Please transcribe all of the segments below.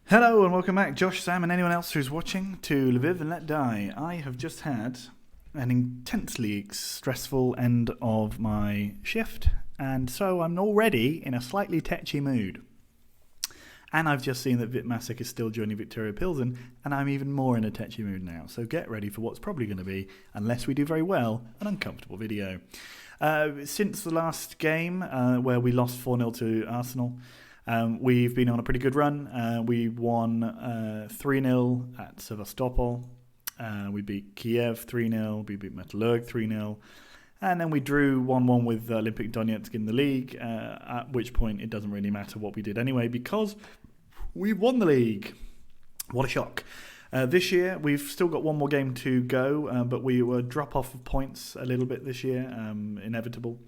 Hello and welcome back, Josh, Sam and anyone else who's watching to Lviv and Let Die. I have just had an intensely stressful end of my shift, and so I'm already in a slightly tetchy mood. And I've just seen that Vitmasek is still joining Victoria Pilsen, and I'm even more in a tetchy mood now. So get ready for what's probably going to be, unless we do very well, an uncomfortable video. Since the last game, where we lost 4-0 to Arsenal, we've been on a pretty good run. We won 3-0 at Sevastopol. We beat Kiev 3-0. We beat Metallurg 3-0. And then we drew 1-1 with Olympic Donetsk in the league, at which point it doesn't really matter what we did anyway because we won the league. What a shock. This year, we've still got one more game to go, but we will drop off of points a little bit this year, inevitable.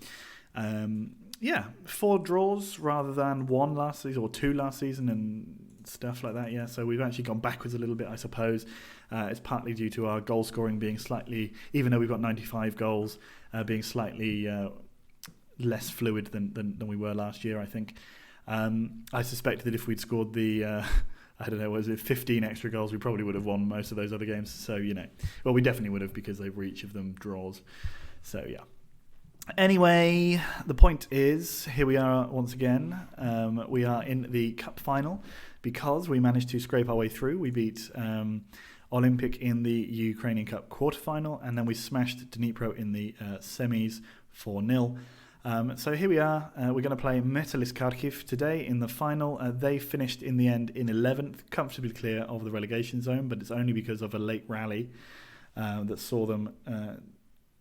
4 draws rather than 1 last season or 2 last season and stuff like that. Yeah, so we've actually gone backwards a little bit, I suppose. It's partly due to our goal scoring being slightly, even though we've got 95 goals, being slightly less fluid than we were last year, I think. I suspect that if we'd scored the, 15 extra goals, we probably would have won most of those other games. So, we definitely would have because they've each of them draws. So, yeah. Anyway, the point is, here we are once again. We are in the cup final because we managed to scrape our way through. We beat Olympic in the Ukrainian Cup quarterfinal, and then we smashed Dnipro in the semis 4-0. So here we are. We're going to play Metalist Kharkiv today in the final. They finished in the end in 11th, comfortably clear of the relegation zone, but it's only because of a late rally that saw them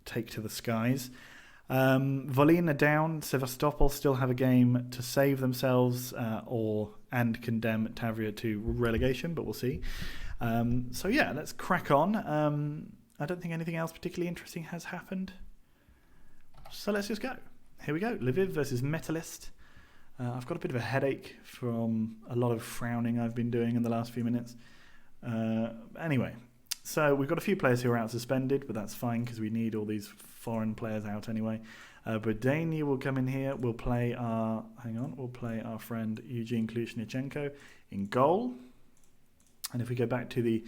take to the skies. Volyn are down. Sevastopol still have a game to save themselves and condemn Tavria to relegation, but we'll see. Let's crack on. I don't think anything else particularly interesting has happened. So let's just go. Here we go. Lviv versus Metalist. I've got a bit of a headache from a lot of frowning I've been doing in the last few minutes. Anyway, so we've got a few players who are out suspended, but that's fine because we need all these foreign players out anyway. Brodania will come in here. We'll play our friend Eugene Klushnichenko in goal. And if we go back to the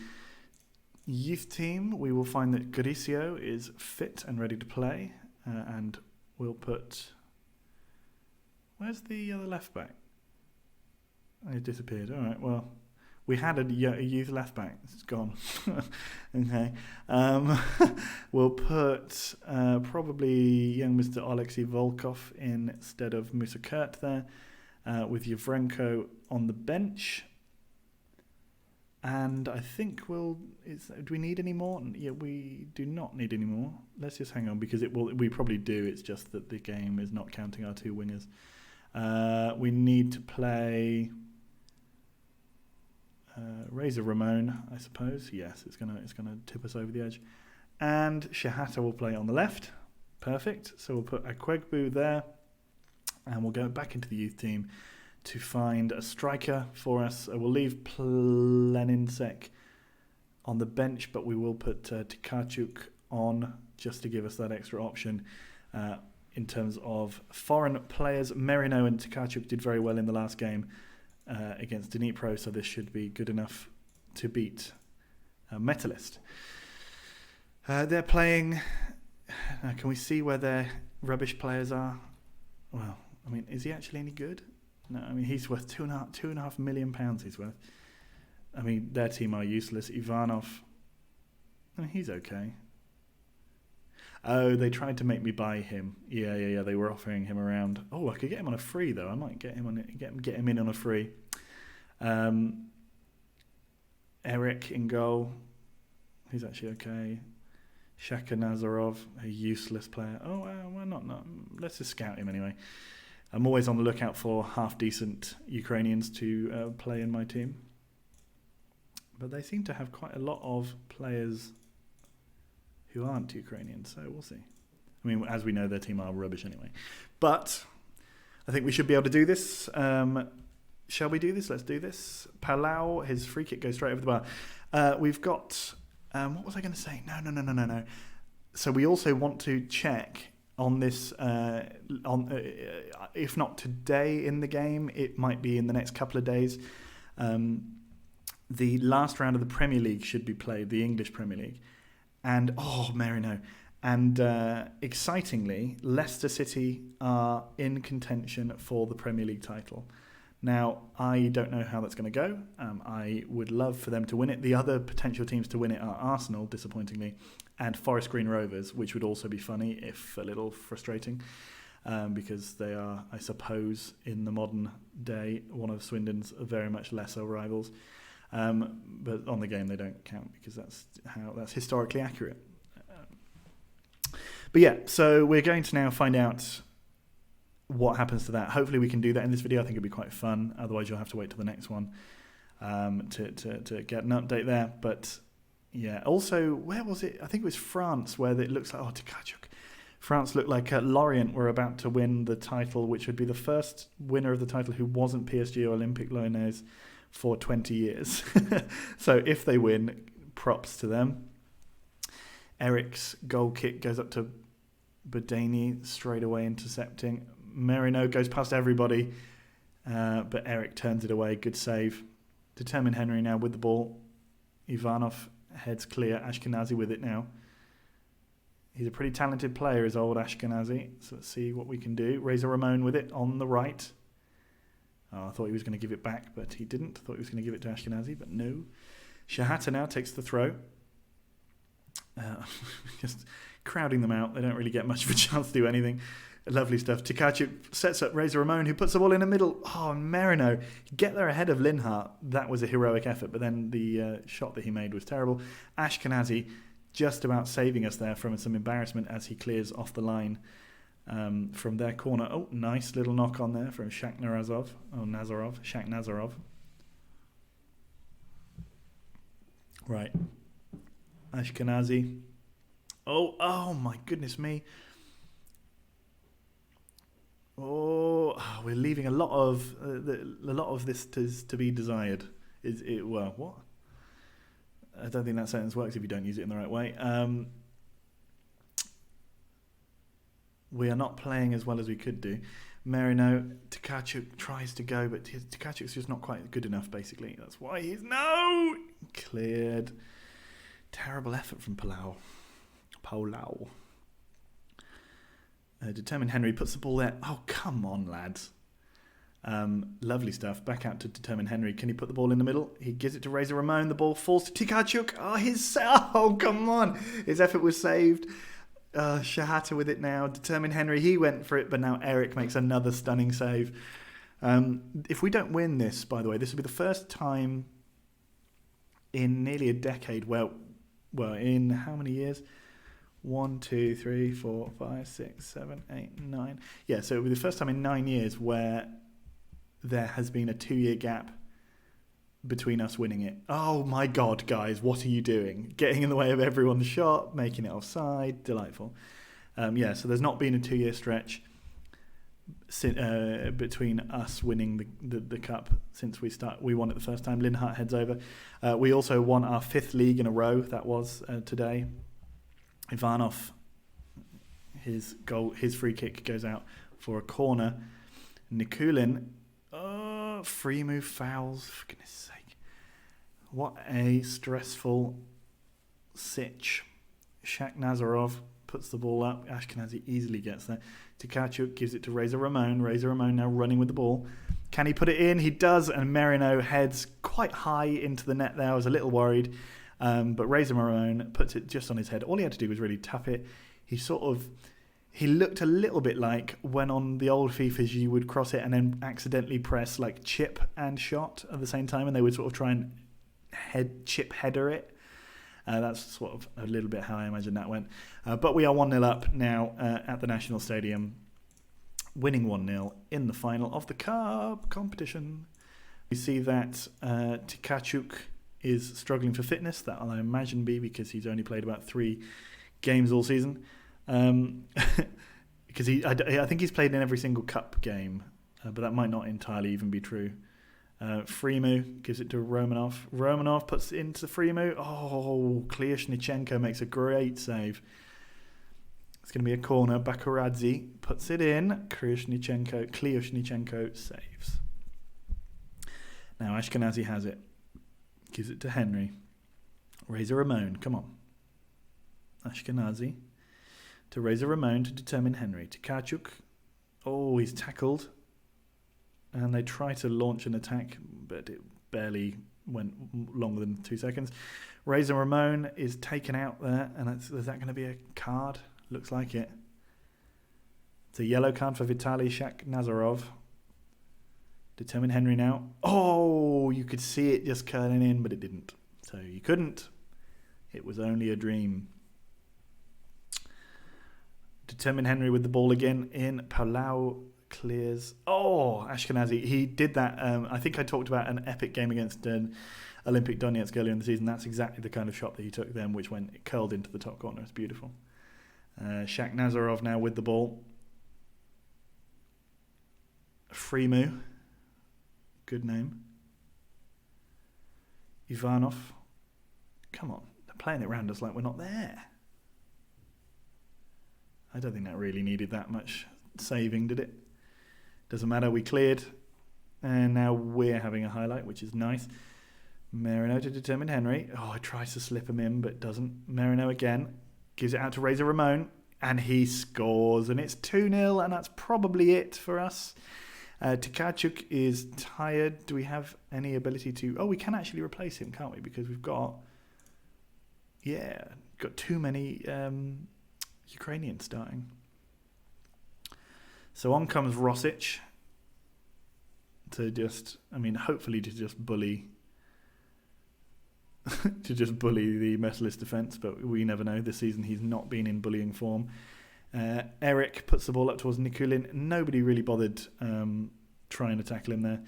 youth team, we will find that Goricio is fit and ready to play. And we'll put... Where's the other left back? It disappeared. All right, well... We had a youth left back. It's gone. Okay. We'll put probably young Mr. Alexei Volkov instead of Musa Kurt there, with Yevrenko on the bench. And I think do we need any more? Yeah, we do not need any more. Let's just hang on because we probably do. It's just that the game is not counting our 2 wingers. We need to play. Razor Ramon, I suppose. Yes, it's gonna tip us over the edge. And Shahata will play on the left. Perfect. So we'll put Akwegbu there, and we'll go back into the youth team to find a striker for us. We'll leave Pleninsek on the bench, but we will put Tkarchuk on just to give us that extra option. In terms of foreign players, Merino and Tkarchuk did very well in the last game. Against Dnipro, so this should be good enough to beat Metalist. They're playing... can we see where their rubbish players are? Well, I mean, is he actually any good? No, I mean, he's worth £2.5 million he's worth. I mean, their team are useless. Ivanov, I mean, he's okay. Oh, they tried to make me buy him. Yeah. They were offering him around. Oh, I could get him on a free though. I might get him in on a free. Eric in goal. He's actually okay. Shaka Nazarov, a useless player. Oh, why not? No, let's just scout him anyway. I'm always on the lookout for half-decent Ukrainians to play in my team. But they seem to have quite a lot of players who aren't Ukrainian, so we'll see. I mean, as we know, their team are rubbish anyway. But I think we should be able to do this. Shall we do this? Let's do this. Palau, his free kick goes straight over the bar. We've got... what was I going to say? No. So we also want to check on this, if not today in the game, it might be in the next couple of days. the last round of the Premier League should be played, the English Premier League. And, Merino. And excitingly, Leicester City are in contention for the Premier League title. Now, I don't know how that's going to go. I would love for them to win it. The other potential teams to win it are Arsenal, disappointingly, and Forest Green Rovers, which would also be funny, if a little frustrating, because they are, I suppose, in the modern day, one of Swindon's very much lesser rivals. But on the game, they don't count because that's historically accurate. But yeah, so we're going to now find out what happens to that. Hopefully we can do that in this video. I think it'll be quite fun. Otherwise you'll have to wait till the next one to get an update there. But yeah, also, where was it? I think it was France, where it looks like, Tkachuk. France looked like Lorient were about to win the title, which would be the first winner of the title who wasn't PSG or Olympique Lyonnais for 20 years. So if they win, props to them. Eric's goal kick goes up to Badani, straight away intercepting. Merino goes past everybody, but Eric turns it away. Good save. Determined Henry now with the ball. Ivanov heads clear. Ashkenazi with it now. He's a pretty talented player, is old Ashkenazi. So let's see what we can do. Razor Ramon with it on the right. I thought he was going to give it back, but he didn't. I thought he was going to give it to Ashkenazi, but no. Shahata now takes the throw. Just crowding them out. They don't really get much of a chance to do anything. Lovely stuff. Tkachuk sets up Razor Ramon, who puts the ball in the middle. Merino, get there ahead of Linhart. That was a heroic effort, but then the shot that he made was terrible. Ashkenazi just about saving us there from some embarrassment as he clears off the line from their corner. Nice little knock on there from Shaq Nazarov. Right. Ashkenazi. Oh my goodness me. We're leaving a lot of this to be desired. What? I don't think that sentence works if you don't use it in the right way. We are not playing as well as we could do. Merino, Tkachuk tries to go, but Tkachuk's just not quite good enough, basically. That's why he's... No! Cleared. Terrible effort from Palau. Determined Henry puts the ball there. Come on, lads. Lovely stuff. Back out to Determined Henry. Can he put the ball in the middle? He gives it to Razor Ramon. The ball falls to Tkachuk. Come on. His effort was saved. Shahata with it now. Determined Henry. He went for it, but now Eric makes another stunning save. If we don't win this, by the way, this will be the first time in nearly a decade in how many years? 1, 2, 3, 4, 5, 6, 7, 8, 9. Yeah, so it'll be the first time in 9 years where there has been a 2-year gap between us winning it. Oh my God, guys, what are you doing? Getting in the way of everyone's shot, making it offside. Delightful. So there's not been a 2-year stretch between us winning the cup since we won it the first time. Linhart heads over. We also won our 5th league in a row. That was today. Ivanov, his free kick goes out for a corner. Nikulin, free move fouls, for goodness sake. What a stressful sitch. Shaq Nazarov puts the ball up. Ashkenazi easily gets there. Tkachuk gives it to Razor Ramon. Razor Ramon now running with the ball. Can he put it in? He does, and Merino heads quite high into the net there. I was a little worried. But Razor Ramon puts it just on his head. All he had to do was really tap it. He looked a little bit like when on the old FIFAs you would cross it and then accidentally press like chip and shot at the same time, and they would sort of try and chip header it. That's sort of a little bit how I imagine that went. But we are 1-0 up now at the National Stadium, winning 1-0 in the final of the Cup competition. We see that Tkachuk is struggling for fitness. That I'll imagine be because he's only played about 3 games all season. Because I think he's played in every single cup game, but that might not entirely even be true. Frimu gives it to Romanov. Romanov puts it into Frimu. Kliyashnichenko makes a great save. It's going to be a corner. Bakuradze puts it in. Kliyashnichenko saves. Now Ashkenazi has it. Gives it to Henry. Razor Ramon, come on. Ashkenazi to Razor Ramon to determine Henry. To Kachuk. Oh, he's tackled. And they try to launch an attack, but it barely went longer than 2 seconds. Razor Ramon is taken out there, and is that going to be a card? Looks like it. It's a yellow card for Vitaly Shakhnazarov. Determine Henry now. Oh, you could see it just curling in, but it didn't. So you couldn't. It was only a dream. Determine Henry with the ball again in. Palau clears. Oh, Ashkenazi. He did that. I think I talked about an epic game against Olympic Donetsk earlier in the season. That's exactly the kind of shot that he took then, which went curled into the top corner. It's beautiful. Shakhnazarov now with the ball. Freemu. Good name. Ivanov. Come on. They're playing it around us like we're not there. I don't think that really needed that much saving, did it? Doesn't matter. We cleared. And now we're having a highlight, which is nice. Marino to determine Henry. Oh, it tries to slip him in, but doesn't. Marino again. Gives it out to Razor Ramon. And he scores. And it's 2-0, and that's probably it for us. Tkachuk is tired. Do we have any ability to... Oh, we can actually replace him, can't we? Because we've got... Yeah, got too many Ukrainians starting. So on comes Rosic to just... I mean, hopefully to just bully... to just bully the Merciless defence, but we never know. This season he's not been in bullying form. Eric puts the ball up towards Nikulin. Nobody really bothered trying to tackle him there.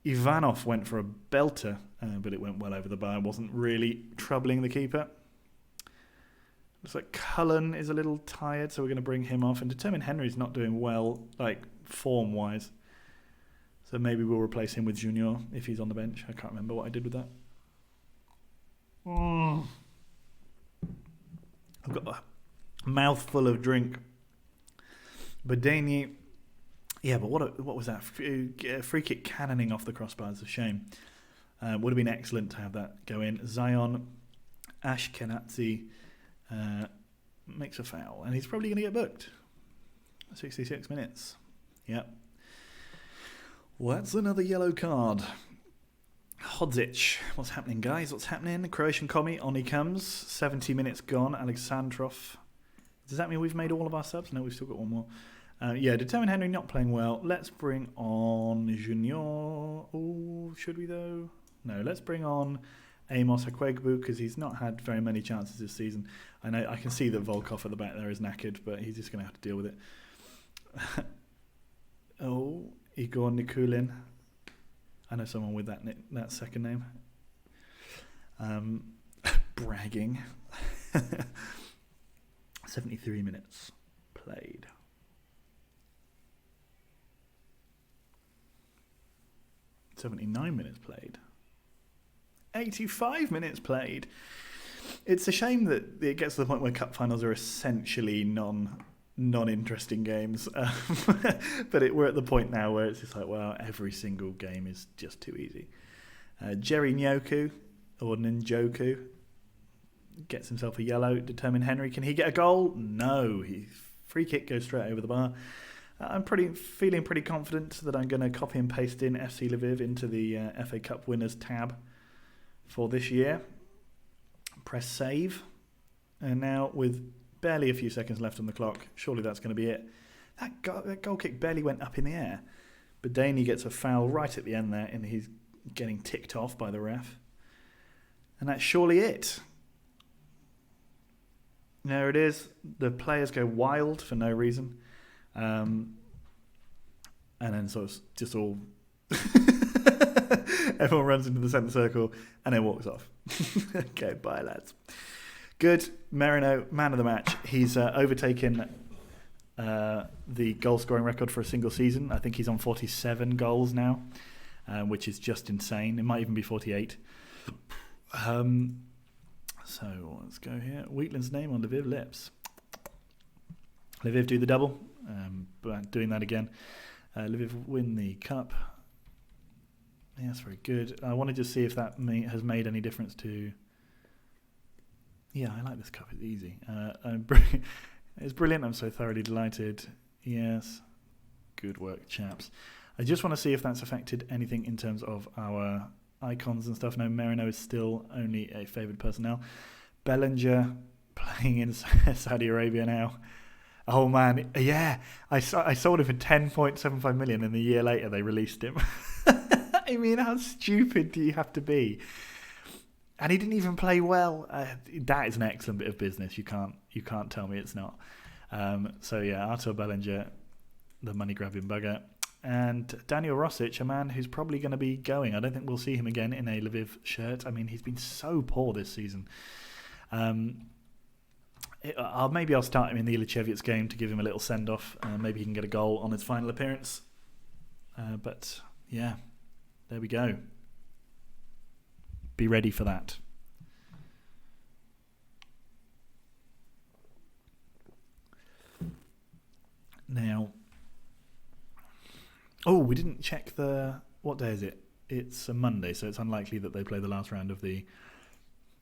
Ivanov went for a belter, but it went well over the bar. Wasn't really troubling the keeper. Looks like Cullen is a little tired, so we're going to bring him off. And determine Henry's not doing well, like form-wise. So maybe we'll replace him with Junior if he's on the bench. I can't remember what I did with that. I've got a mouthful of drink. Badeni, yeah, but what was that? Free kick cannoning off the crossbar is a shame. Would have been excellent to have that go in. Zion Ashkenazi makes a foul, and he's probably going to get booked. 66 minutes. Yep. Well, that's another yellow card. Hodzic. What's happening, guys? What's happening? Croatian commie, on he comes. 70 minutes gone. Alexandrov. Does that mean we've made all of our subs? No, we've still got one more. Yeah, Determine Henry not playing well. Let's bring on Junior. Oh, should we though? No, let's bring on Amos Hakwegbu because he's not had very many chances this season. I know I can see that Volkov at the back there is knackered, but he's just going to have to deal with it. Oh, Igor Nikulin. I know someone with that second name. Bragging. 73 minutes played. 79 minutes played. 85 minutes played. It's a shame that it gets to the point where cup finals are essentially non-interesting games. But we're at the point now where it's just like, well, every single game is just too easy. Jerry Njoku, or Njoku, gets himself a yellow. Determine Henry, can he get a goal? No. Free kick goes straight over the bar. I'm feeling pretty confident that I'm going to copy and paste in FC Lviv into the FA Cup winners tab for this year. Press save. And now with barely a few seconds left on the clock, surely that's going to be it. That goal kick barely went up in the air. But Daney gets a foul right at the end there, and he's getting ticked off by the ref. And that's surely it. There it is. The players go wild for no reason. And then sort of just all... Everyone runs into the centre circle and then walks off. Okay, bye lads. Good. Marino, man of the match. He's overtaken the goal-scoring record for a single season. I think he's on 47 goals now, which is just insane. It might even be 48. So let's go here. Wheatland's name on Lviv lips. Lviv do the double. But doing that again. Lviv win the cup. Yeah, that's very good. I wanted to see if that has made any difference to... Yeah, I like this cup. It's easy. It's brilliant. I'm so thoroughly delighted. Yes. Good work, chaps. I just want to see if that's affected anything in terms of our icons and stuff. No, Merino is still only a favoured personnel. Bellinger playing in Saudi Arabia now. Oh, man. Yeah. I sold him for 10.75 million and a year later they released him. I mean, how stupid do you have to be? And he didn't even play well. That is an excellent bit of business. You can't tell me it's not. So yeah, Artur Bellinger, the money grabbing bugger, and Daniel Rosic, a man who's probably going to be going. I don't think we'll see him again in a Lviv shirt. I mean, he's been so poor this season. Maybe I'll start him in the Ilichevets game to give him a little send off. Maybe he can get a goal on his final appearance. But yeah, there we go. Be ready for that. Now, we didn't check what day is it? It's a Monday, so it's unlikely that they play the last round of the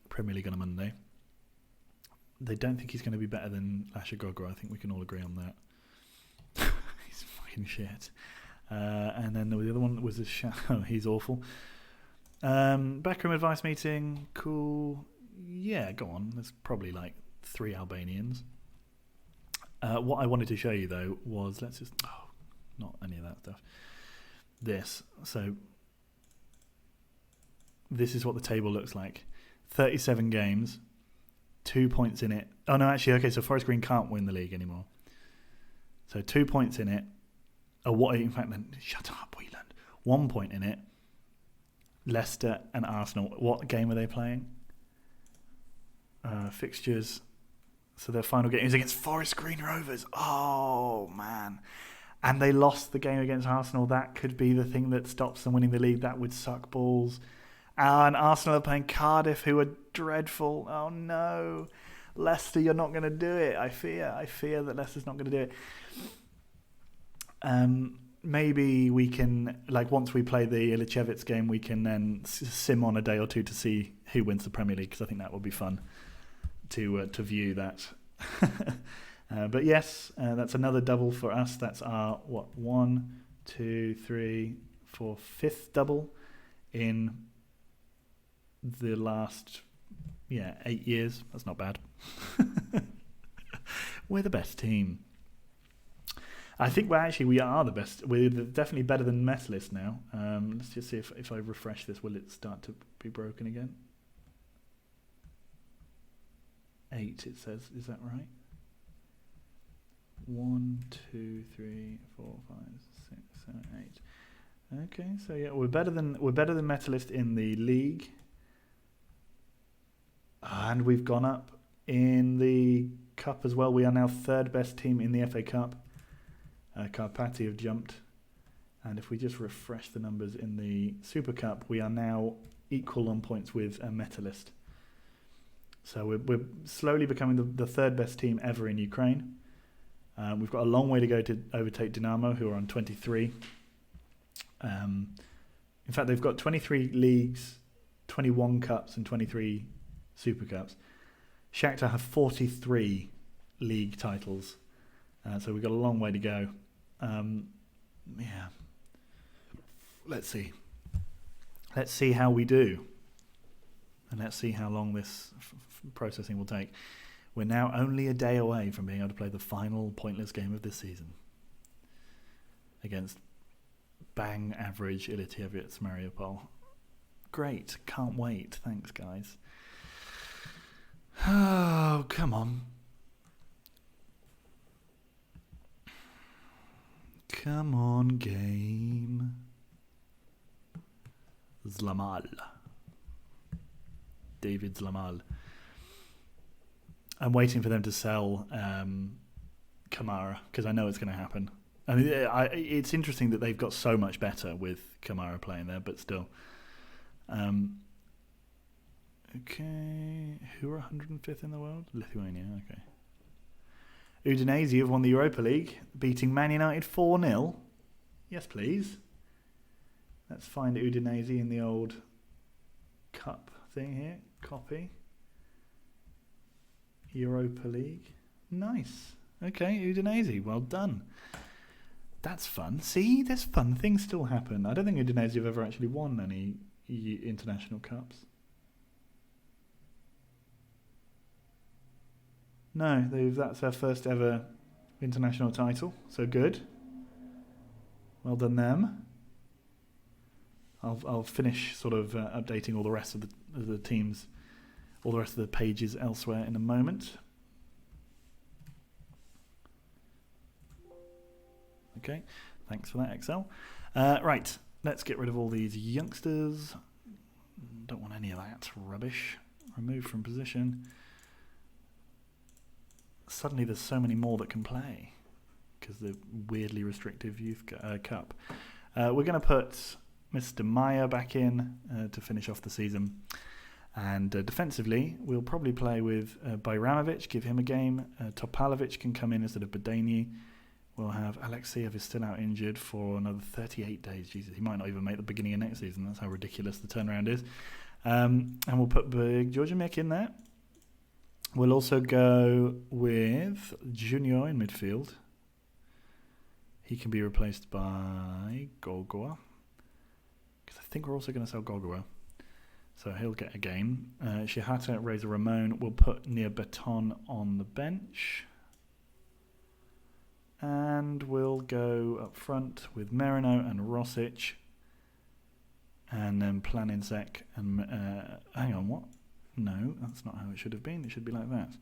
Premier League on a Monday. They don't think he's going to be better than Lasha Gogro. I think we can all agree on that. He's fucking shit. And then the other one was he's awful. Backroom advice meeting, cool. Yeah, go on. There's probably like 3 Albanians. What I wanted to show you though was not any of that stuff. So this is what the table looks like. 37 games, 2 points in it. Oh no, actually, okay. So Forest Green can't win the league anymore. So 2 points in it. In fact, then shut up, Wieland. 1 point in it. Leicester and Arsenal. What game are they playing? Fixtures. So their final game is against Forest Green Rovers. Oh, man. And they lost the game against Arsenal. That could be the thing that stops them winning the league. That would suck balls. And Arsenal are playing Cardiff, who are dreadful. Oh, no. Leicester, you're not going to do it. I fear that Leicester's not going to do it. Maybe we can, once we play the Ilichevets game, we can then sim on a day or two to see who wins the Premier League, because I think that would be fun to view that. But yes, that's another double for us. That's our, 1, 2, 3, 4, 5th double in the last, 8 years. That's not bad. We're the best team. I think we are the best. We're definitely better than Metalist now. Let's just see if I refresh this, will it start to be broken again? 8, it says. Is that right? 1, 2, 3, 4, 5, 6, 7, 8. Okay, so yeah, we're better than Metalist in the league, and we've gone up in the cup as well. We are now 3rd best team in the FA Cup. Karpati have jumped, and if we just refresh the numbers in the Super Cup, we are now equal on points with a Metalist. So we're slowly becoming the 3rd best team ever in Ukraine. We've got a long way to go to overtake Dynamo, who are on 23. In fact, they've got 23 leagues, 21 cups, and 23 Super Cups. Shakhtar have 43 league titles, so we've got a long way to go. Let's see how we do, and let's see how long this processing will take. We're now only a day away from being able to play the final pointless game of this season against bang average Ilichevets Mariupol. Great, can't wait. Thanks, guys. Oh, come on. Come on, game. Zlamal. David Zlamal. I'm waiting for them to sell Kamara, because I know it's going to happen. I mean, it's interesting that they've got so much better with Kamara playing there, but still. Okay, who are 105th in the world? Lithuania, okay. Udinese have won the Europa League, beating Man United 4-0. Yes, please. Let's find Udinese in the old cup thing here. Copy. Europa League. Nice. Okay, Udinese. Well done. That's fun. See, there's fun things still happen. I don't think Udinese have ever actually won any international cups. No, that's their first ever international title. So good. Well done them. I'll finish sort of updating all the rest of the teams, all the rest of the pages elsewhere in a moment. Okay, thanks for that, Excel. Right, let's get rid of all these youngsters. Don't want any of that rubbish. Remove from position. Suddenly there's so many more that can play because the weirdly restrictive youth cup. We're going to put Mr. Meyer back in to finish off the season. And defensively, we'll probably play with Bajramovic, give him a game. Topalovic can come in instead of Badani. We'll have Alexeyev is still out injured for another 38 days. Jesus, he might not even make the beginning of next season. That's how ridiculous the turnaround is. And we'll put Georgia Mick in there. We'll also go with Junior in midfield. He can be replaced by Gogoa. Because I think we're also going to sell Gogoa. So he'll get a game. Shihata, Razor Ramon. We'll put Nia Baton on the bench. And we'll go up front with Merino and Rosic. And then Planinsek and... hang on, what? No, that's not how it should have been. It should be like that.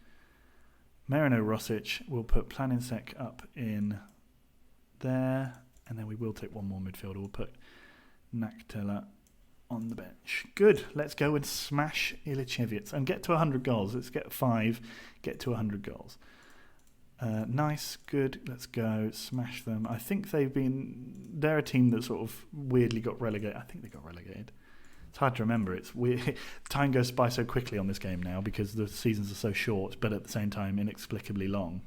Merino, Rosic. We'll put Planinsek up in there. And then we will take one more midfielder. We'll put Naktela on the bench. Good. Let's go and smash Ilichevitz and get to 100 goals. Let's get 5, get to 100 goals. Nice, good. Let's go smash them. I think they're a team that sort of weirdly got relegated. I think they got relegated. It's hard to remember. It's weird. Time goes by so quickly on this game now because the seasons are so short, but at the same time inexplicably long.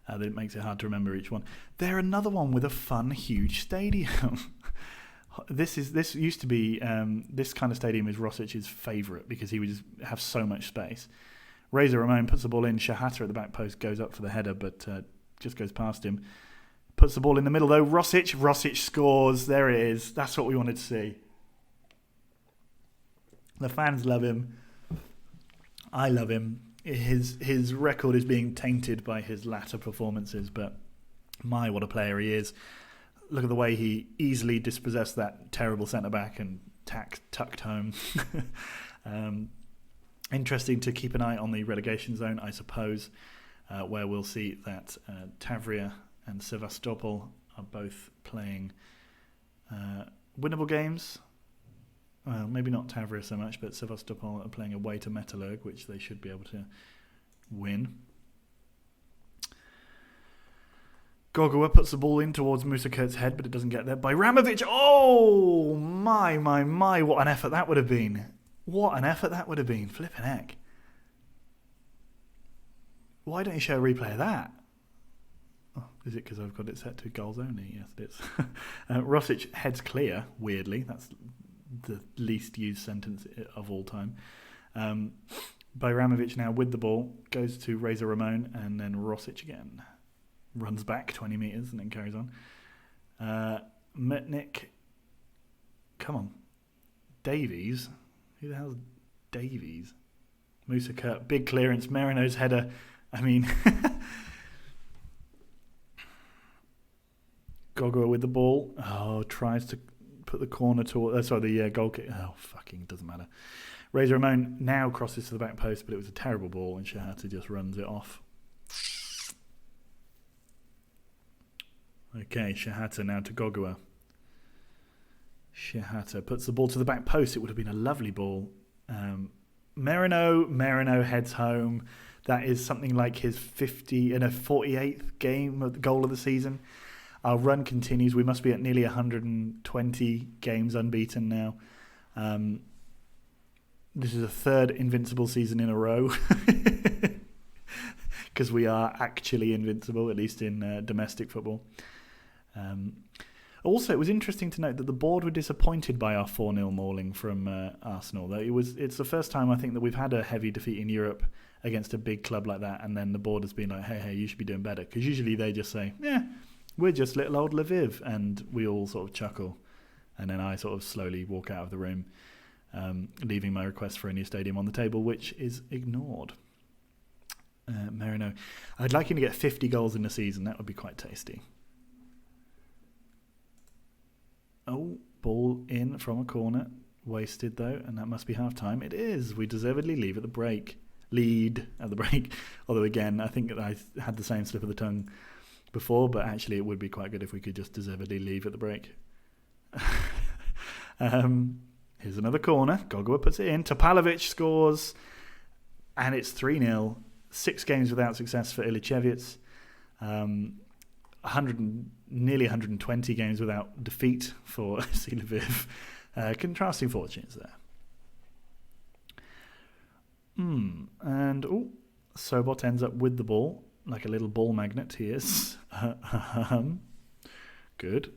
That it makes it hard to remember each one. They're another one with a fun, huge stadium. This used to be this kind of stadium is Rosic's favourite because he would just have so much space. Razor Ramon puts the ball in. Shahata at the back post goes up for the header, but just goes past him. Puts the ball in the middle though. Rosic scores. There it is. That's what we wanted to see. The fans love him. I love him. His record is being tainted by his latter performances, but my, what a player he is. Look at the way he easily dispossessed that terrible centre-back and tucked home. Interesting to keep an eye on the relegation zone, I suppose, where we'll see that Tavria and Sevastopol are both playing winnable games. Well, maybe not Tavria so much, but Sevastopol are playing away to Metallurg, which they should be able to win. Gogoa puts the ball in towards Musa Kurt's head, but it doesn't get there. Bajramovic, oh my, what an effort that would have been. What an effort that would have been. Flippin' heck. Why don't you show a replay of that? Oh, is it because I've got it set to goals only? Yes, it is. Rosic heads clear, weirdly. That's the least used sentence of all time. Bajramovic now with the ball, goes to Razor Ramon, and then Rosic again. Runs back 20 metres and then carries on. Metnik. Come on. Davies. Who the hell's Davies? Musa Kurt. Big clearance. Merino's header. I mean... Gogoa with the ball. Oh, tries to put the corner toward... the goal kick. Oh, fucking doesn't matter. Razor Ramon now crosses to the back post, but it was a terrible ball and Shahata just runs it off. Okay, Shahata now to Gogoa. Shahata puts the ball to the back post. It would have been a lovely ball. Merino heads home. That is something like his 48th goal of the season. Our run continues. We must be at nearly 120 games unbeaten now. This is the third invincible season in a row. Because we are actually invincible, at least in domestic football. Also, it was interesting to note that the board were disappointed by our 4-0 mauling from Arsenal. It's the first time I think that we've had a heavy defeat in Europe against a big club like that, and then the board has been like, hey, you should be doing better. Because usually they just say, yeah, we're just little old Lviv, and we all sort of chuckle. And then I sort of slowly walk out of the room, leaving my request for a new stadium on the table, which is ignored. Merino, I'd like him to get 50 goals in the season. That would be quite tasty. Oh, ball in from a corner. Wasted, though, and that must be half-time. It is. We deservedly lead at the break. Although, again, I think I had the same slip of the tongue before, but actually it would be quite good if we could just deservedly leave at the break. Here's another corner. Gogua puts it in. Topalovic scores, and it's 3-0. 6 games without success for Ilichevich. Nearly 120 games without defeat for FC Lviv. Contrasting fortunes there. And Sobot ends up with the ball, like a little ball magnet he is. Good.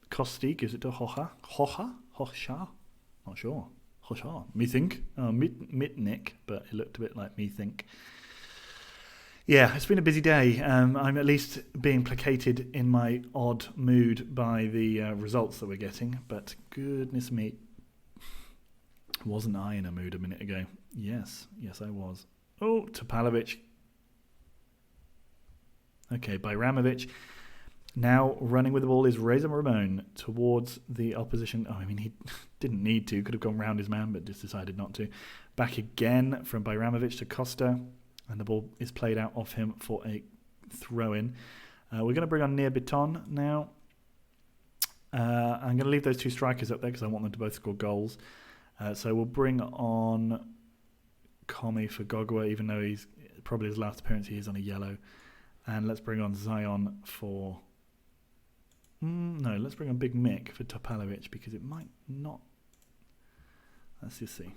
Kosti gives it to Hocha. Not sure. Hocha. Methink. Mitnik, but it looked a bit like Methink. Yeah, it's been a busy day. I'm at least being placated in my odd mood by the results that we're getting. But goodness me, wasn't I in a mood a minute ago? Yes, I was. Oh, Topalovic. Okay, Bajramovic. Now running with the ball is Reza Ramon towards the opposition. Oh, I mean, he didn't need to. Could have gone round his man, but just decided not to. Back again from Bajramovic to Costa. And the ball is played out off him for a throw-in. We're going to bring on Nir Biton now. I'm going to leave those 2 strikers up there because I want them to both score goals. So we'll bring on Komi for Gogua, even though he's probably his last appearance. He is on a yellow. And let's bring on Zion for... no, let's bring on Big Mick for Topalovic because it might not... Let's just see.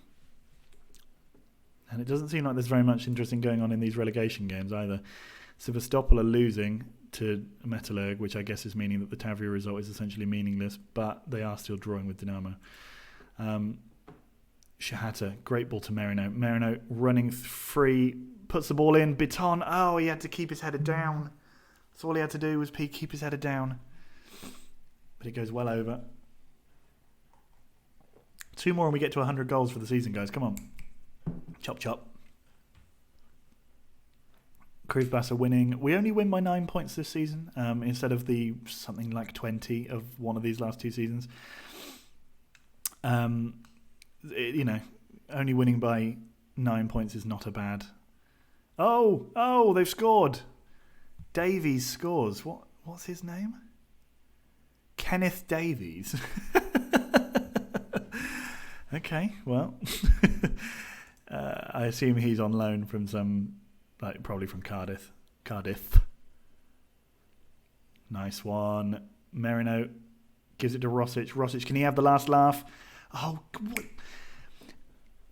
And it doesn't seem like there's very much interesting going on in these relegation games either. Sevastopol are losing to Metalurg, which I guess is meaning that the Tavria result is essentially meaningless, but they are still drawing with Dinamo. Shahata, great ball to Merino. Merino running free, puts the ball in. Biton, he had to keep his header down. That's all he had to do was keep his header down. But it goes well over. 2 more and we get to 100 goals for the season, guys. Come on. Chop, chop. Krivbas are winning. We only win by 9 points this season instead of the something like 20 of one of these last 2 seasons. Only winning by 9 points is not a bad. Oh, they've scored. Davies scores. What's his name? Kenneth Davies. Okay, well... I assume he's on loan from probably from Cardiff. Nice one. Merino gives it to Rosic. Rosic, can he have the last laugh? Oh,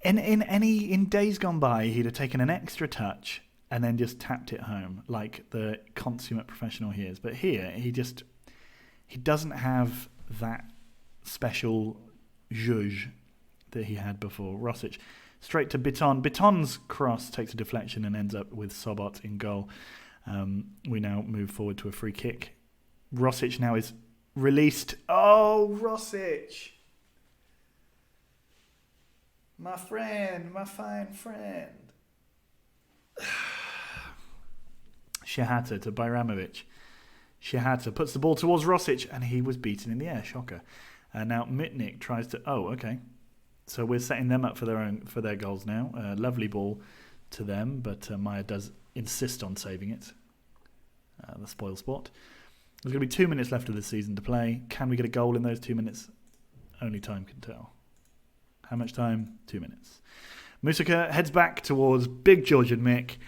in days gone by, he'd have taken an extra touch and then just tapped it home like the consummate professional he is. But here, he doesn't have that special zhuzh that he had before. Rosic. Straight to Biton. Biton's cross takes a deflection and ends up with Sobot in goal. We now move forward to a free kick. Rosic now is released. Oh, Rosic! My friend, my fine friend. Shahata to Bajramovic. Shahata puts the ball towards Rosic and he was beaten in the air. Shocker. Now Mitnik tries to... Oh, okay. So we're setting them up for their goals now. Lovely ball to them, but Maya does insist on saving it. The spoil spot. There's going to be 2 minutes left of the season to play. Can we get a goal in those 2 minutes? Only time can tell. How much time? 2 minutes. Musaka heads back towards Big George and Mick,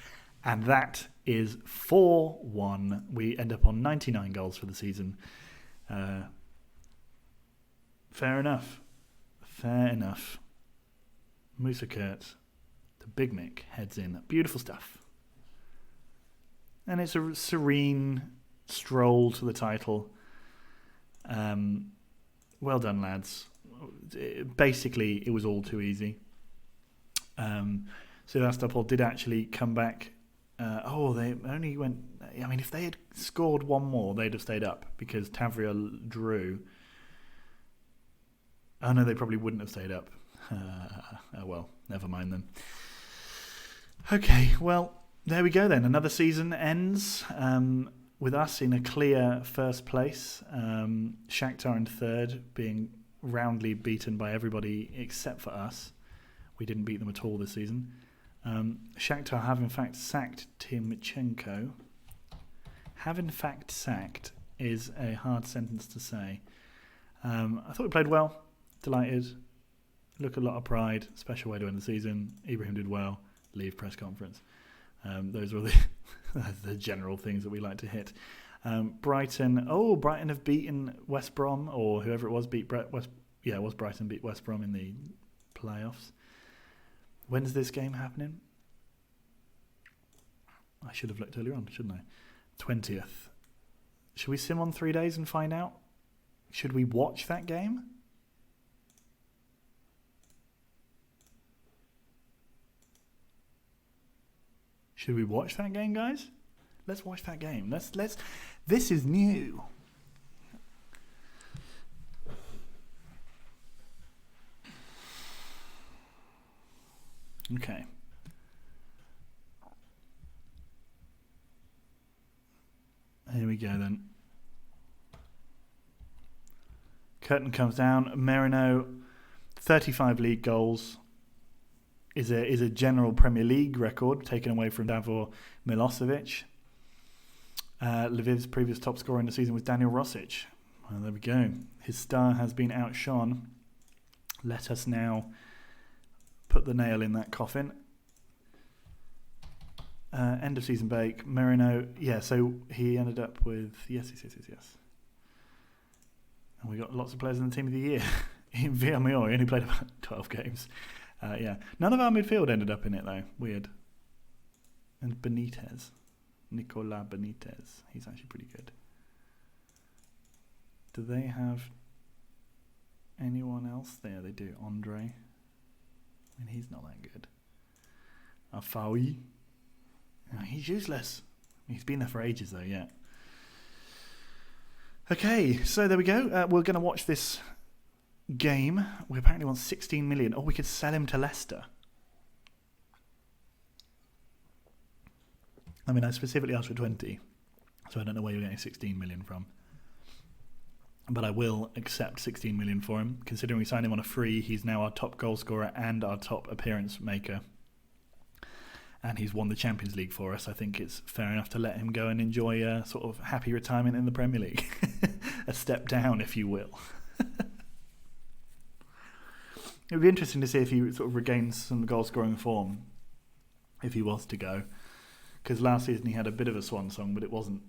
and that is 4-1. We end up on 99 goals for the season. Fair enough. Musa Kurt, the Big Mick, heads in. Beautiful stuff. And it's a serene stroll to the title. Well done, lads. Basically, it was all too easy. Sevastopol did actually come back. They only went... I mean, if they had scored one more, they'd have stayed up because Tavria drew. Oh, no, they probably wouldn't have stayed up. Oh, well, never mind then. Okay, well, there we go then. Another season ends with us in a clear first place. Shakhtar in third, being roundly beaten by everybody except for us. We didn't beat them at all this season. Shakhtar have in fact sacked Timchenko. Have in fact sacked is a hard sentence to say. I thought we played well. Delighted. Look, a lot of pride. Special way to end the season. Ibrahim did well. Leave press conference. Those were the general things that we like to hit. Brighton. Oh, Brighton have beaten West Brom, or whoever it was beat West. Yeah, it was Brighton beat West Brom in the playoffs. When's this game happening? I should have looked earlier on, shouldn't I? 20th. Should we sim on 3 days and find out? Should we watch that game? Should we watch that game, guys? Let's watch that game. Let's. This is new. Okay. Here we go then. Curtain comes down. Merino, 35 league goals. Is a general Premier League record taken away from Davor Milosevic. Lviv's previous top scorer in the season was Daniel Rosic. Well, there we go. His star has been outshone. Let us now put the nail in that coffin. End of season bake. Merino, yeah, so he ended up with... Yes. And we got lots of players in the team of the year. In Villarreal, he only played about 12 games. Yeah. None of our midfield ended up in it, though. Weird. And Benitez. Nicolas Benitez. He's actually pretty good. Do they have anyone else there? They do. Andre. I mean, he's not that good. Afawi. Oh, he's useless. He's been there for ages, though, yeah. Okay, so there we go. We're going to watch this game. We apparently want 16 million. Oh, we could sell him to Leicester. I mean, I specifically asked for 20, so I don't know where you're getting 16 million from. But I will accept 16 million for him. Considering we signed him on a free, he's now our top goal scorer and our top appearance maker. And he's won the Champions League for us. I think it's fair enough to let him go and enjoy a sort of happy retirement in the Premier League. A step down, if you will. It would be interesting to see if he sort of regains some goal-scoring form, if he was to go. Because last season he had a bit of a swan song, but it wasn't...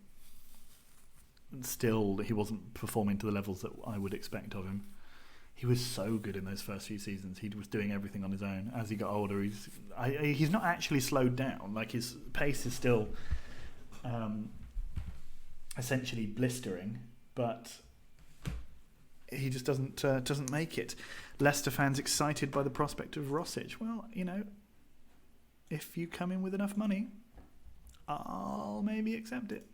Still, he wasn't performing to the levels that I would expect of him. He was so good in those first few seasons. He was doing everything on his own. As he got older, he's not actually slowed down. Like, his pace is still essentially blistering, but he just doesn't make it. Leicester fans excited by the prospect of Rosic. Well, you know, if you come in with enough money, I'll maybe accept it.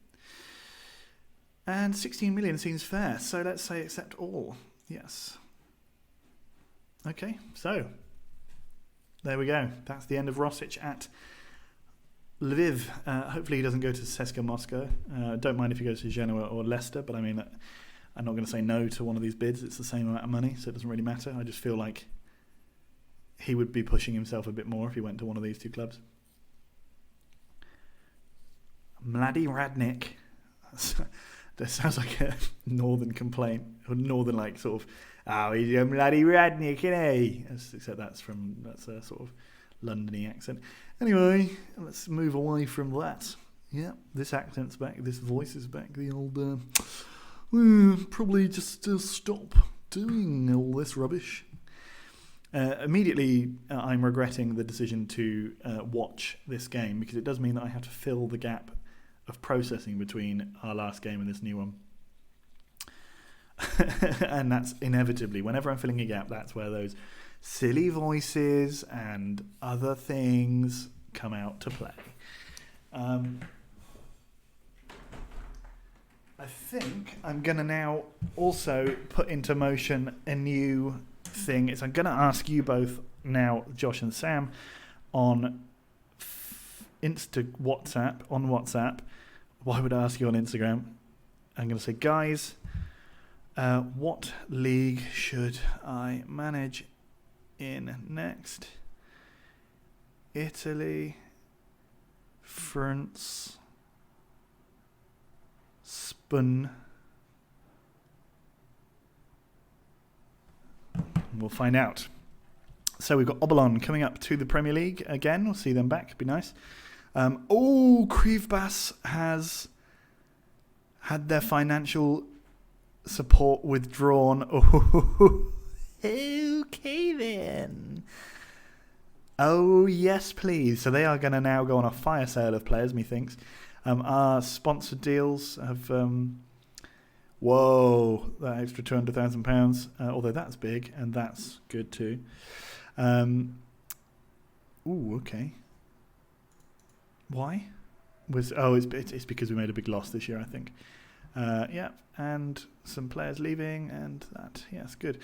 And 16 million seems fair, so let's say accept all. Yes. Okay, so there we go. That's the end of Rosic at Lviv. Hopefully he doesn't go to CSKA Moscow. Don't mind if he goes to Genoa or Leicester, but I mean, I'm not going to say no to one of these bids. It's the same amount of money, so it doesn't really matter. I just feel like he would be pushing himself a bit more if he went to one of these two clubs. Mladi Radnik. That sounds like a northern complaint, or northern, like, sort of, oh, he's a Mladi Radnik, isn't he? Except that's a sort of Londony accent. Anyway, let's move away from that. Yeah, this accent's back, this voice is back. The old, probably just stop doing all this rubbish. Immediately, I'm regretting the decision to watch this game, because it does mean that I have to fill the gap of processing between our last game and this new one. And that's inevitably, whenever I'm filling a gap, that's where those silly voices and other things come out to play. I think I'm going to now also put into motion a new thing. I'm going to ask you both now, Josh and Sam, on WhatsApp. Why would I ask you on Instagram? I'm going to say, guys, what league should I manage in next? Italy, France, Spain. We'll find out. So we've got Obalon coming up to the Premier League again. We'll see them back. Be nice. Krivbas has had their financial support withdrawn. Okay then. Oh yes, please. So they are going to now go on a fire sale of players, methinks. Our sponsored deals have... whoa, that extra £200,000. Although that's big, and that's good too. Okay. Why? It's because we made a big loss this year, I think. Yeah, and some players leaving, and that. Yes, good.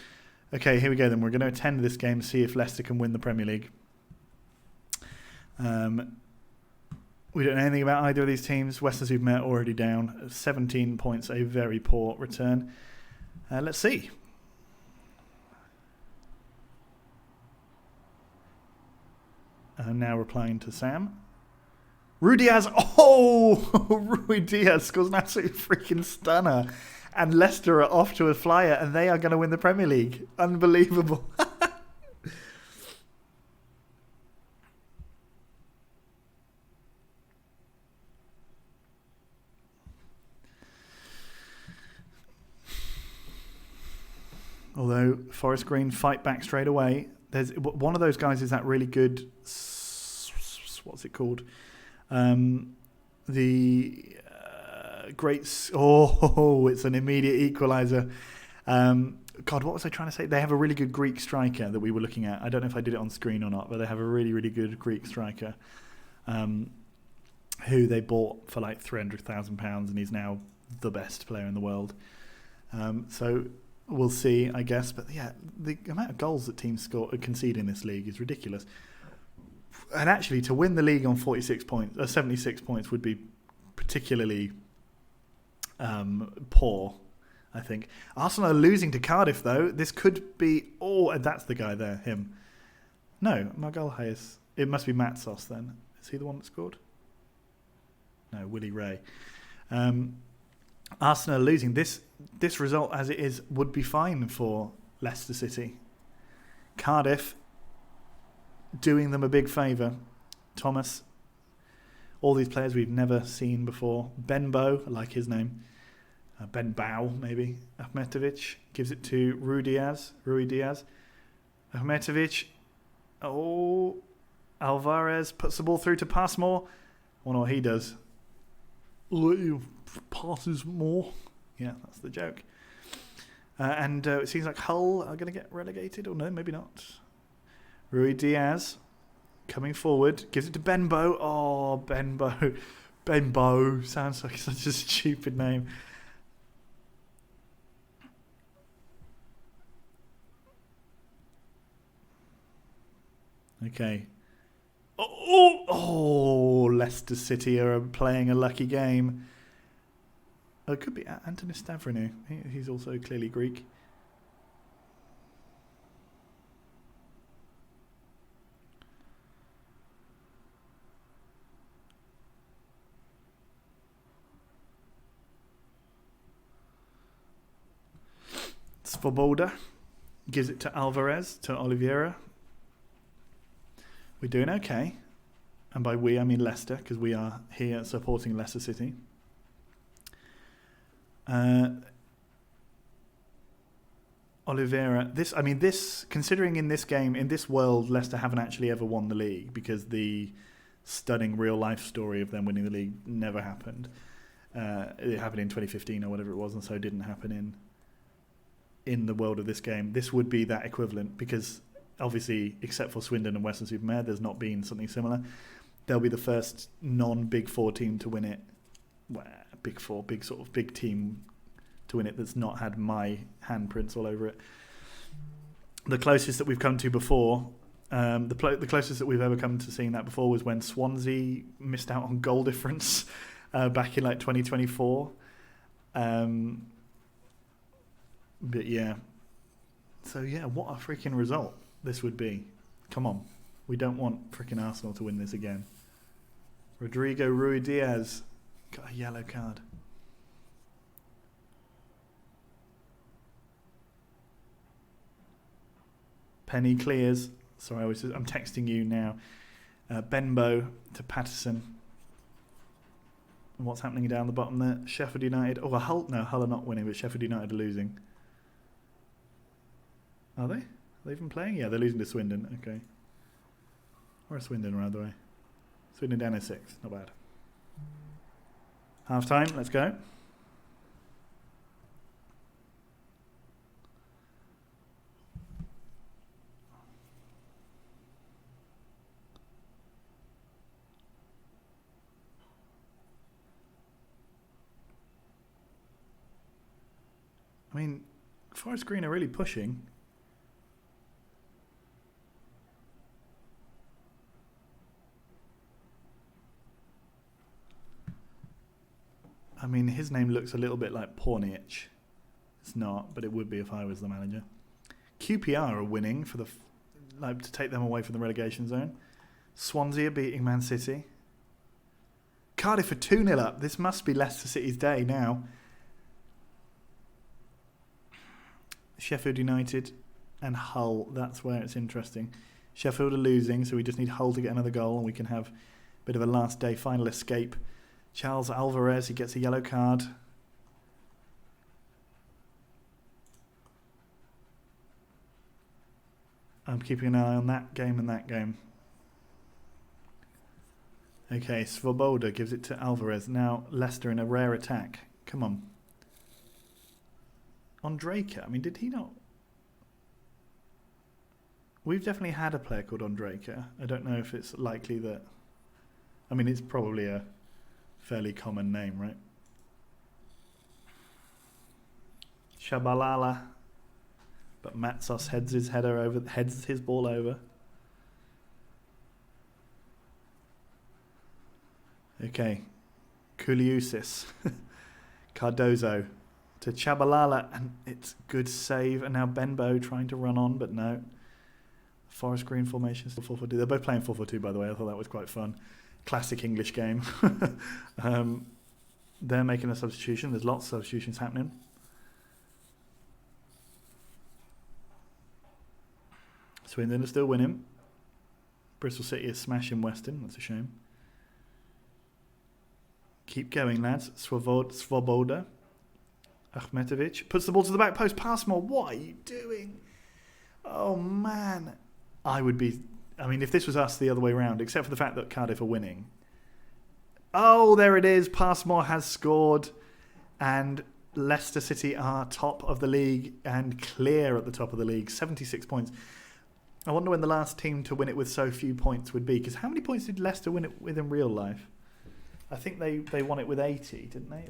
Okay, here we go then. We're going to attend this game, see if Leicester can win the Premier League. We don't know anything about either of these teams. West Ham, we've met, already down. 17 points, a very poor return. Let's see. Now replying to Sam. Rui Diaz. Oh, Rui Diaz scores an absolute freaking stunner. And Leicester are off to a flyer, and they are going to win the Premier League. Unbelievable. Although Forest Green fight back straight away. There's one of those guys is that really good. What's it called? The grate. Oh, it's an immediate equaliser. God, what was I trying to say? They have a really good Greek striker that we were looking at. I don't know if I did it on screen or not, but they have a really, really good Greek striker who they bought for like £300,000, and he's now the best player in the world. So we'll see, I guess. But yeah, the amount of goals that teams concede in this league is ridiculous. And actually, to win the league on 76 points would be particularly poor, I think. Arsenal are losing to Cardiff, though. This could be... Oh, and that's the guy there, him. No, Magalhaes. It must be Matsos, then. Is he the one that scored? No, Willie Ray. Arsenal are losing. This result, as it is, would be fine for Leicester City. Cardiff doing them a big favour. Thomas, all these players we've never seen before. Benbow, I like his name. Ben Bow, maybe. Ahmetovic gives it to Rui Diaz. Ahmetovic. Oh, Alvarez puts the ball through to Passmore. I wonder what he does. Passes more. Yeah, that's the joke. And it seems like Hull are going to get relegated. Or no, maybe not. Rui Diaz coming forward. Gives it to Benbow. Oh, Benbow. Benbow. Sounds like such a stupid name. Okay. Oh, Leicester City are playing a lucky game. Oh, it could be Antonis Stavronou. He's also clearly Greek. Svoboda gives it to Alvarez, to Oliveira. We're doing okay. And by we, I mean Leicester, because we are here supporting Leicester City. Oliveira. Considering in this game, in this world, Leicester haven't actually ever won the league because the stunning real-life story of them winning the league never happened. It happened in 2015 or whatever it was, and so it didn't happen in in the world of this game, this would be that equivalent, because obviously, except for Swindon and Western-super-Mare, there's not been something similar. They'll be the first non-Big Four team to win it. Well, Big Four, big team to win it that's not had my handprints all over it. The closest that we've come to before, the closest that we've ever come to seeing that before was when Swansea missed out on goal difference back in like 2024. But yeah. So yeah, what a freaking result this would be. Come on. We don't want freaking Arsenal to win this again. Rodrigo Ruiz got a yellow card. Penny clears. Sorry, I'm texting you now. Benbow to Patterson. And what's happening down the bottom there? Sheffield United. Oh, Hull are not winning, but Sheffield United are losing. Are they? Are they even playing? Yeah, they're losing to Swindon. Okay. Or Swindon, rather. Swindon down to 6. Not bad. Half time. Let's go. I mean, Forest Green are really pushing. I mean, his name looks a little bit like Pornich. It's not, but it would be if I was the manager. QPR are winning for the to take them away from the relegation zone. Swansea are beating Man City. Cardiff are 2-0 up. This must be Leicester City's day now. Sheffield United and Hull. That's where it's interesting. Sheffield are losing, so we just need Hull to get another goal and we can have a bit of a last day final escape. Charles Alvarez, he gets a yellow card. I'm keeping an eye on that game and that game. Okay, Svoboda gives it to Alvarez. Now Leicester in a rare attack. Come on. Ondrejka, I mean, did he not? We've definitely had a player called Ondrejka. I don't know if it's likely that... I mean, it's probably a fairly common name, right? Shabalala. But Matsos heads his ball over. Okay. Kouliousis. Cardozo. To Chabalala, and it's good save. And now Benbow trying to run on, but no. Forest Green formation still 4-4-2. They're both playing 4-4-2, by the way. I thought that was quite fun. Classic English game. They're making a substitution. There's lots of substitutions happening. Swindon are still winning. Bristol City is smashing Western. That's a shame. Keep going, lads. Svoboda. Akhmetovic puts the ball to the back post. Passmore, what are you doing? Oh, man. I mean, if this was us the other way around, except for the fact that Cardiff are winning. Oh, there it is. Passmore has scored. And Leicester City are top of the league and clear at the top of the league. 76 points. I wonder when the last team to win it with so few points would be. Because how many points did Leicester win it with in real life? I think they won it with 80, didn't they?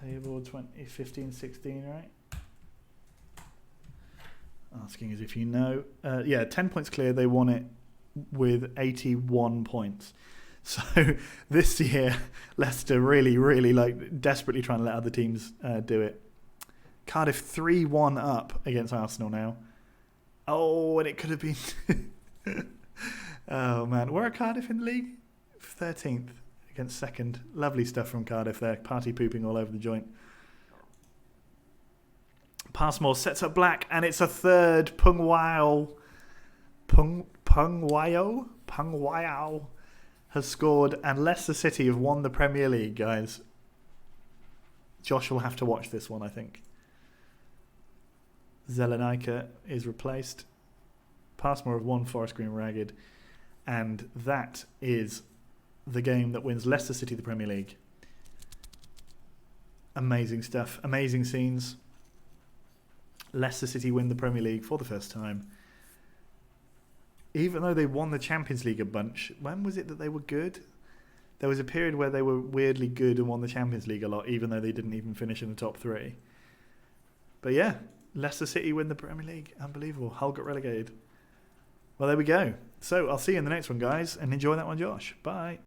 Table 2015-16, right? Asking as if you know. 10 points clear. They won it with 81 points. So this year, Leicester really desperately trying to let other teams do it. Cardiff 3-1 up against Arsenal now. Oh, and it could have been... Oh, man. Where are Cardiff in the league? 13th against 2nd. Lovely stuff from Cardiff there. Party pooping all over the joint. Passmore sets up Black, and it's a third. Pungwao has scored, and Leicester City have won the Premier League, guys. Josh will have to watch this one, I think. Zelenika is replaced. Passmore have won Forest Green Ragged, and that is the game that wins Leicester City the Premier League. Amazing stuff. Amazing scenes. Leicester City win the Premier League for the first time. Even though they won the Champions League a bunch, when was it that they were good? There was a period where they were weirdly good and won the Champions League a lot, even though they didn't even finish in the top 3. But yeah, Leicester City win the Premier League. Unbelievable. Hull got relegated. Well, there we go. So I'll see you in the next one, guys, and enjoy that one, Josh. Bye.